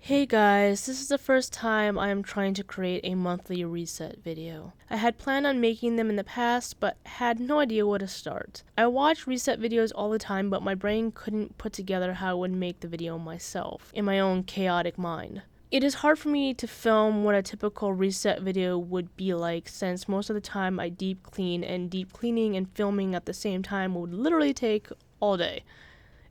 Hey guys, this is the first time I am trying to create a monthly reset video. I had planned on making them in the past, but had no idea where to start. I watch reset videos all the time, but my brain couldn't put together how I would make the video myself, in my own chaotic mind. It is hard for me to film what a typical reset video would be like, since most of the time I deep clean, and deep cleaning and filming at the same time would literally take all day.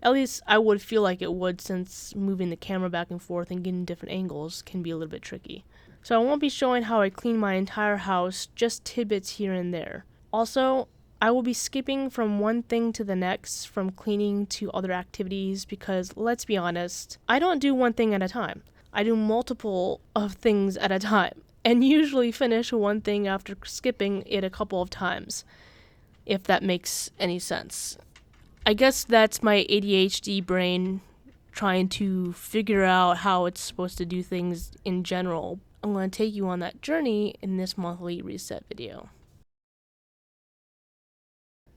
At least I would feel like it would, since moving the camera back and forth and getting different angles can be a little bit tricky. So I won't be showing how I clean my entire house, just tidbits here and there. Also, I will be skipping from one thing to the next, from cleaning to other activities, because let's be honest, I don't do one thing at a time. I do multiple of things at a time, and usually finish one thing after skipping it a couple of times, if that makes any sense. I guess that's my ADHD brain trying to figure out how it's supposed to do things in general. I'm going to take you on that journey in this monthly reset video.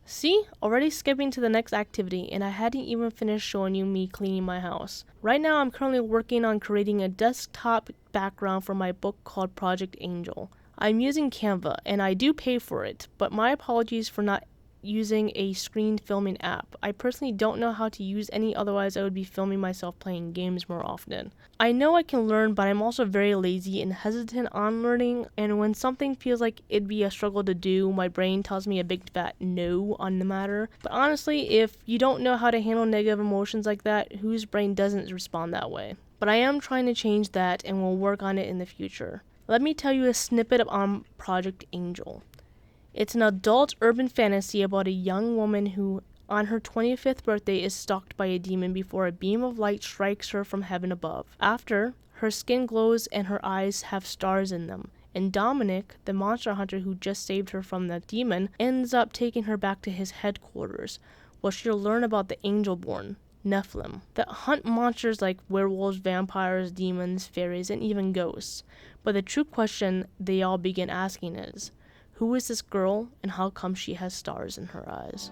See? Already skipping to the next activity, and I hadn't even finished showing you me cleaning my house. Right now I'm currently working on creating a desktop background for my book called Project Angel. I'm using Canva, and I do pay for it, but my apologies for not using a screen filming app. I personally don't know how to use any, otherwise I would be filming myself playing games more often. I know I can learn, but I'm also very lazy and hesitant on learning, and when something feels like it'd be a struggle to do, my brain tells me a big fat no on the matter. But honestly, if you don't know how to handle negative emotions like that, whose brain doesn't respond that way? But I am trying to change that and will work on it in the future. Let me tell you a snippet on Project Angel. It's an adult urban fantasy about a young woman who, on her 25th birthday, is stalked by a demon before a beam of light strikes her from heaven above. After, her skin glows and her eyes have stars in them, and Dominic, the monster hunter who just saved her from the demon, ends up taking her back to his headquarters, where she'll learn about the Angelborn, Nephilim, that hunt monsters like werewolves, vampires, demons, fairies, and even ghosts. But the true question they all begin asking is, who is this girl, and how come she has stars in her eyes?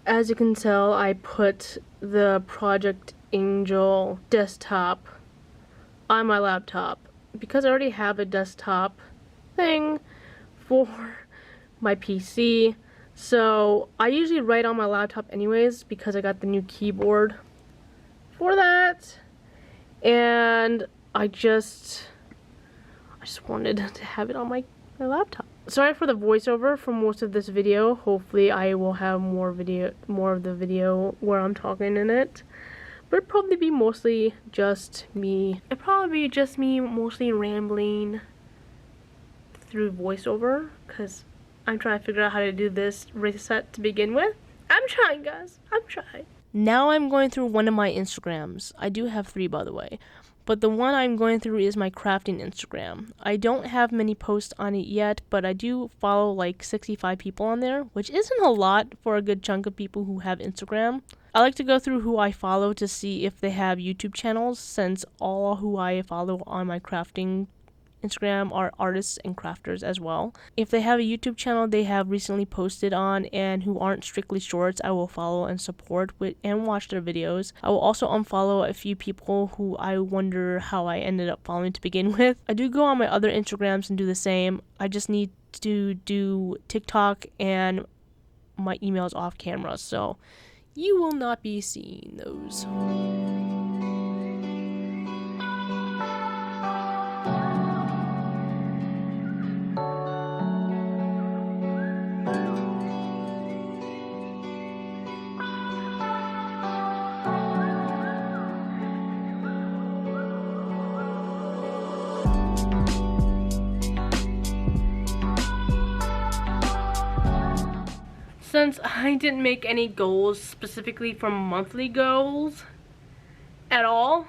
As you can tell, I put the Project Angel desktop on my laptop because I already have a desktop thing for my PC. So I usually write on my laptop anyways because I got the new keyboard for that. And I just wanted to have it on my laptop. Sorry for the voiceover for most of this video. Hopefully I will have more of the video where I'm talking in it. But it'd probably be mostly just me. It'd probably be just me mostly rambling through voiceover, because I'm trying to figure out how to do this reset to begin with. I'm trying, guys. I'm trying. Now I'm going through one of my Instagrams. I do have 3, by the way. but the one I'm going through is my crafting Instagram. I don't have many posts on it yet, but I do follow like 65 people on there, which isn't a lot for a good chunk of people who have Instagram. I like to go through who I follow to see if they have YouTube channels, since all who I follow on my crafting Instagram are artists and crafters as well. If they have a YouTube channel they have recently posted on and who aren't strictly shorts, I will follow and support with and watch their videos. I will also unfollow a few people who I wonder how I ended up following to begin with. I do go on my other Instagrams and do the same. I just need to do TikTok and my emails off camera, so you will not be seeing those. Since I didn't make any goals specifically for monthly goals at all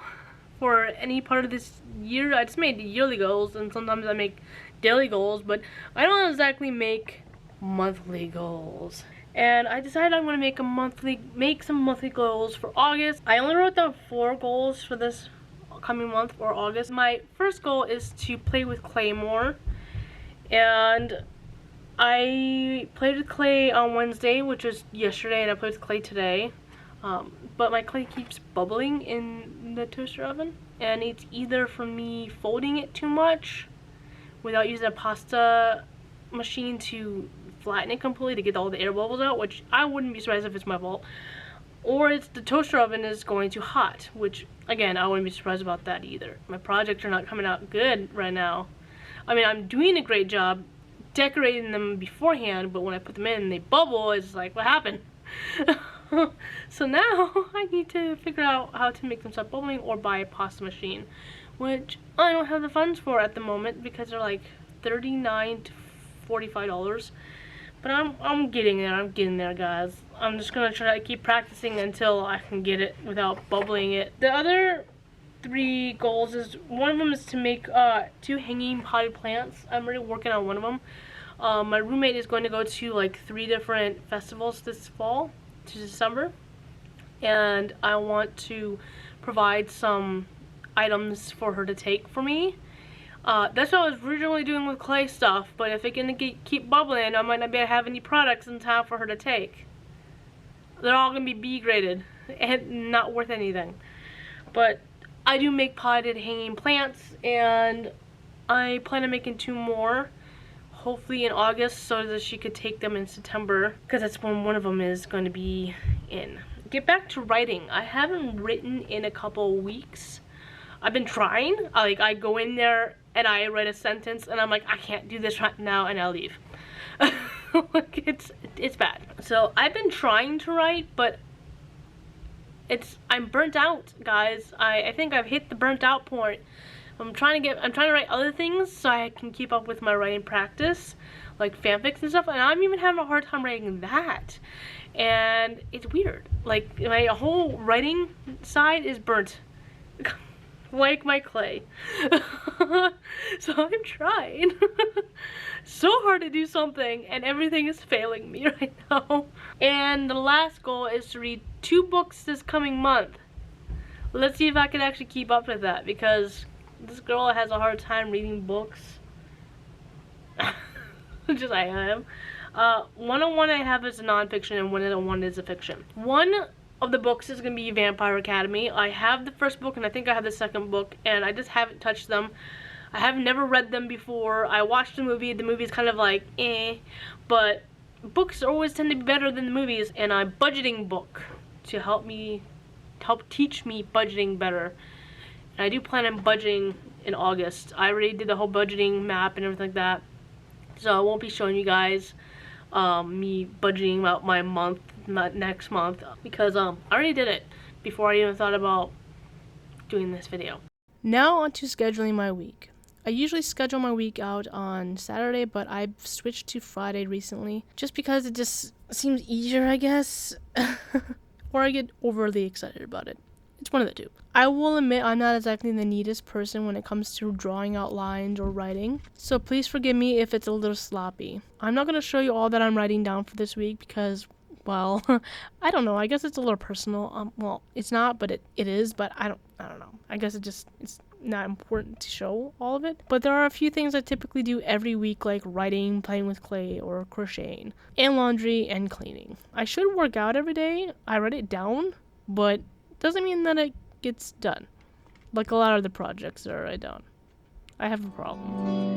for any part of this year, I just made yearly goals, and sometimes I make daily goals, but I don't exactly make monthly goals. And I decided I'm going to make some monthly goals for August. I only wrote down 4 goals for this coming month for August. My first goal is to play with clay more, and I played with clay on Wednesday, which was yesterday, and I played with clay today. But my clay keeps bubbling in the toaster oven, and it's either from me folding it too much without using a pasta machine to flatten it completely to get all the air bubbles out, which I wouldn't be surprised if it's my fault, or it's the toaster oven is going too hot, which again I wouldn't be surprised about that either. My projects are not coming out good right now. I mean, I'm doing a great job decorating them beforehand, but when I put them in and they bubble, it's like, what happened? So now I need to figure out how to make them stop bubbling or buy a pasta machine, which I don't have the funds for at the moment because they're like $39 to $45. But I'm getting there, guys. I'm just gonna try to keep practicing until I can get it without bubbling it. The other 3 goals is, one of them is to make 2 hanging potted plants. I'm already working on one of them. My roommate is going to go to like 3 different festivals this fall to December, and I want to provide some items for her to take for me. That's what I was originally doing with clay stuff, but if it can keep bubbling, I might not be able to have any products in time for her to take. They're all going to be B graded and not worth anything. But I do make potted hanging plants, and I plan on making 2 more, hopefully in August, so that she could take them in September, because that's when one of them is going to be in. Get back to writing. I haven't written in a couple weeks. I've been trying. I go in there and I write a sentence and I'm like, I can't do this right now, and I'll leave. Like, it's bad. So I've been trying to write, but I'm burnt out, guys. I think I've hit the burnt out point. I'm trying to write other things so I can keep up with my writing practice, like fanfics and stuff, and I'm even having a hard time writing that. And it's weird. Like, my whole writing side is burnt. Like my clay. So I'm trying so hard to do something, and everything is failing me right now. And the last goal is to read 2 books this coming month. Let's see if I can actually keep up with that, because this girl has a hard time reading books. Just I am. One I have is a nonfiction, and one is a fiction. One of the books is going to be Vampire Academy. I have the first book, and I think I have the second book, and I just haven't touched them. I have never read them before. I watched the movie. The movie is kind of like, but books always tend to be better than the movies, and a budgeting book to help teach me budgeting better. And I do plan on budgeting in August. I already did the whole budgeting map and everything like that, so I won't be showing you guys me budgeting out my month, next month, because I already did it before I even thought about doing this video. Now on to scheduling my week. I usually schedule my week out on Saturday, but I've switched to Friday recently just because it just seems easier, I guess. Or I get overly excited about it. It's one of the two. I will admit I'm not exactly the neatest person when it comes to drawing out lines or writing, so please forgive me if it's a little sloppy. I'm not going to show you all that I'm writing down for this week because, well, I don't know. I guess it's a little personal. Well, it's not, but it is, but I don't know. I guess it's not important to show all of it. But there are a few things I typically do every week, like writing, playing with clay, or crocheting, and laundry and cleaning. I should work out every day. I write it down, but doesn't mean that it gets done. Like a lot of the projects that I don't. I have a problem.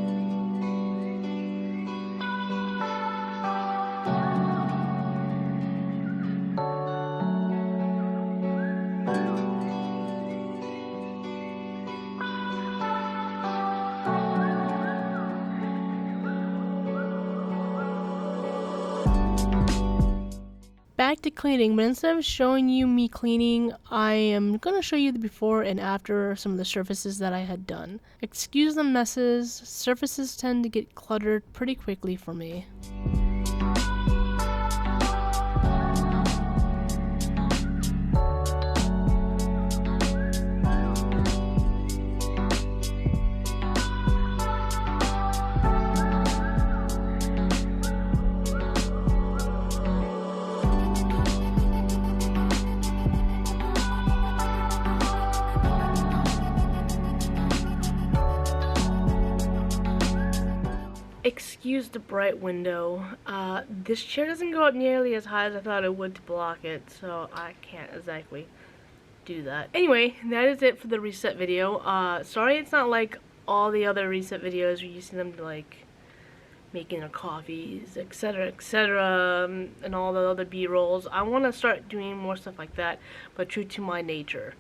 Back to cleaning, but instead of showing you me cleaning, I am going to show you the before and after some of the surfaces that I had done. Excuse the messes, surfaces tend to get cluttered pretty quickly for me. Excuse the bright window. This chair doesn't go up nearly as high as I thought it would to block it, so I can't exactly do that. Anyway, that is it for the reset video. Sorry it's not like all the other reset videos where you see them like making their coffees, etc, and all the other b-rolls. I want to start doing more stuff like that, but true to my nature.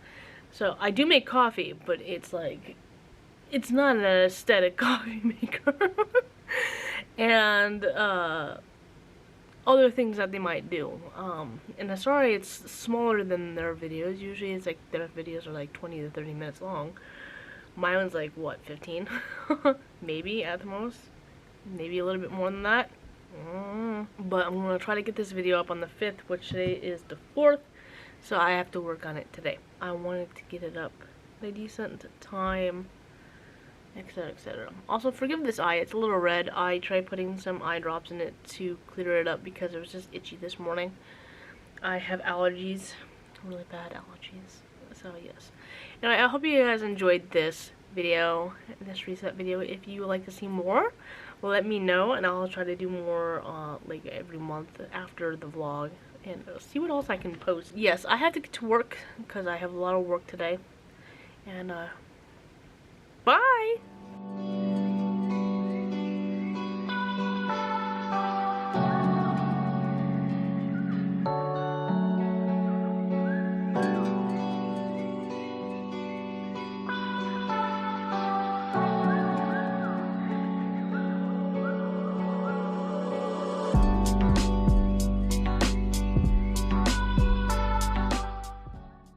So I do make coffee, but it's like, it's not an aesthetic coffee maker. And other things that they might do. And I'm sorry it's smaller than their videos. Usually it's like their videos are like 20 to 30 minutes long. My one's like, what, 15? Maybe at the most. Maybe a little bit more than that. But I'm going to try to get this video up on the 5th, which today is the 4th. So I have to work on it today. I wanted to get it up at a decent time, etc. Also, forgive this eye, it's a little red. I tried putting some eye drops in it to clear it up because it was just itchy this morning. I have allergies, really bad allergies, so yes. Anyway, I hope you guys enjoyed this video, this reset video. If you would like to see more, let me know, and I'll try to do more like every month after the vlog, and see what else I can post. Yes, I have to get to work because I have a lot of work today, and bye!